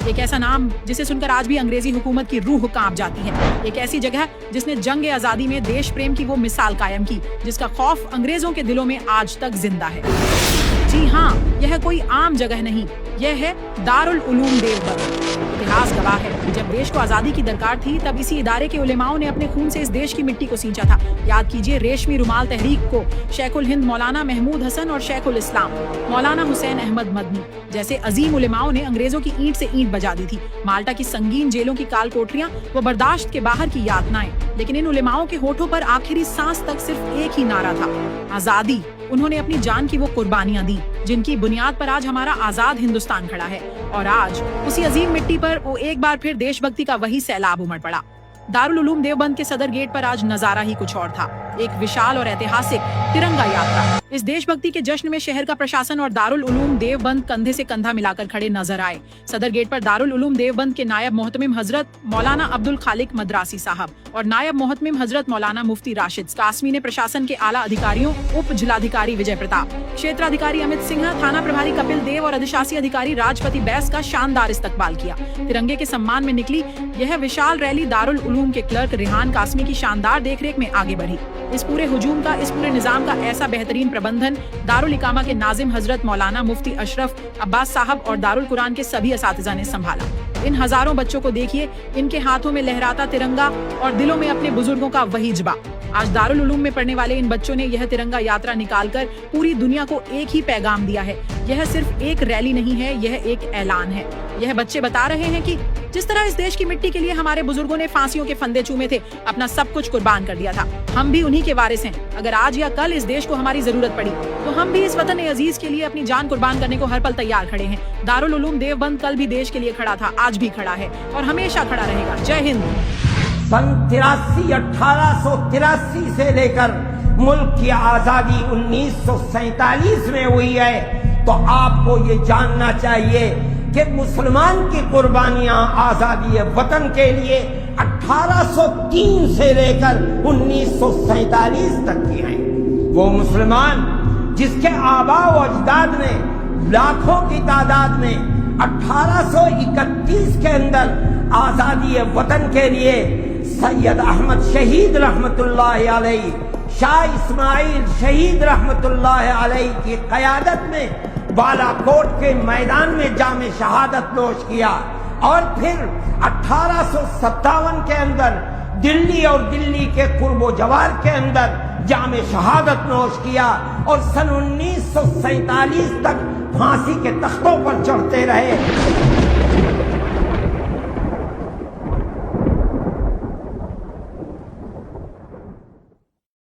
एक ऐसा नाम जिसे सुनकर आज भी अंग्रेजी हुकूमत की रूह कांप जाती है। एक ऐसी जगह जिसने जंग आजादी में देश प्रेम की वो मिसाल कायम की, जिसका खौफ अंग्रेजों के दिलों में आज तक जिंदा है। जी हाँ, यह कोई आम जगह नहीं, यह है दारुल उलूम देवबंद। इतिहास गवाह है, जब देश को आजादी की दरकार थी तब इसी इदारे के उलेमाओं ने अपने खून से इस देश की मिट्टी को सींचा था। याद कीजिए रेशमी रुमाल तहरीक को शेखुल हिंद मौलाना महमूद हसन और शेखुल इस्लाम मौलाना हुसैन अहमद मदनी जैसे अजीम उलेमाओं ने अंग्रेजों की ईंट से ईंट बजा दी थी। माल्टा की संगीन जेलों की काल कोठरियां व बर्दाश्त के बाहर की यातनाएं, लेकिन इन उलेमाओं के होठों पर आखिरी सांस तक सिर्फ एक ही नारा था, आजादी। उन्होंने अपनी जान की वो कुर्बानियां दी जिनकी बुनियाद पर आज हमारा आजाद हिंदुस्तान खड़ा है। और आज उसी अजीम मिट्टी पर वो एक बार फिर देशभक्ति का वही सैलाब उमड़ पड़ा। दारुल उलूम देवबंद के सदर गेट पर आज नजारा ही कुछ और था, एक विशाल और ऐतिहासिक तिरंगा यात्रा। इस देशभक्ति के जश्न में शहर का प्रशासन और दारुल उलूम देवबंद कंधे से कंधा मिलाकर खड़े नजर आए। सदर गेट पर दारुल उलूम देवबंद के नायब मोहतमिम हजरत मौलाना अब्दुल खालिक मद्रासी साहब और नायब मोहतमिम हजरत मौलाना मुफ्ती राशिद कासमी ने प्रशासन के आला अधिकारियों, उप जिलाधिकारी विजय प्रताप, क्षेत्राधिकारी अमित सिन्हा, थाना प्रभारी कपिल देव और अधिशासी अधिकारी राजपति बैस का शानदार इस्तकबाल किया। तिरंगे के सम्मान में निकली यह विशाल रैली दारुल उलूम के क्लर्क रेहान कासमी की शानदार देखरेख में आगे बढ़ी। इस पूरे हुजूम का, इस पूरे निजाम का ऐसा बेहतरीन प्रबंधन दारुल इकामा के नाजिम हजरत मौलाना मुफ्ती अशरफ अब्बास साहब और दारुल कुरान के सभी असातिज़ा ने संभाला। इन हजारों बच्चों को देखिए, इनके हाथों में लहराता तिरंगा और दिलों में अपने बुजुर्गों का वही जज्बा। आज दारुल उलूम में पढ़ने वाले इन बच्चों ने यह तिरंगा यात्रा निकालकर पूरी दुनिया को एक ही पैगाम दिया है। यह सिर्फ एक रैली नहीं है, यह एक ऐलान है। यह बच्चे बता रहे हैं कि जिस तरह इस देश की मिट्टी के लिए हमारे बुजुर्गों ने फांसियों के फंदे चूमे थे, अपना सब कुछ कुर्बान कर दिया था, हम भी उन्हीं के वारिस हैं। अगर आज या कल इस देश को हमारी जरूरत पड़ी तो हम भी इस वतन अजीज के लिए अपनी जान कुर्बान करने को हर पल तैयार खड़े हैं। दारुल उलूम देवबंद कल भी देश के लिए खड़ा था, आज भी खड़ा है और हमेशा खड़ा रहेगा। जय हिंद। सन 1883 से लेकर मुल्क की आजादी 1947 में हुई है, तो आपको ये जानना चाहिए कि मुसलमान की कुर्बानियां आजादी वतन के लिए 1803 से लेकर 1947 तक की हैं। वो मुसलमान जिसके आबा व अजदाद ने लाखों की तादाद में 1831 के अंदर आजादी वतन के लिए सैयद अहमद शहीद रहमतुल्लाह अलैहि, शाह इस्माइल शहीद रहमतुल्लाह अलैहि की क़यादत में बालाकोट के मैदान में जामे शहादत नोश किया और फिर 1857 के अंदर दिल्ली और दिल्ली के कुर्बो जवार के अंदर जामे शहादत नोश किया और सन 1947 तक फांसी के तख्तों पर चढ़ते रहे।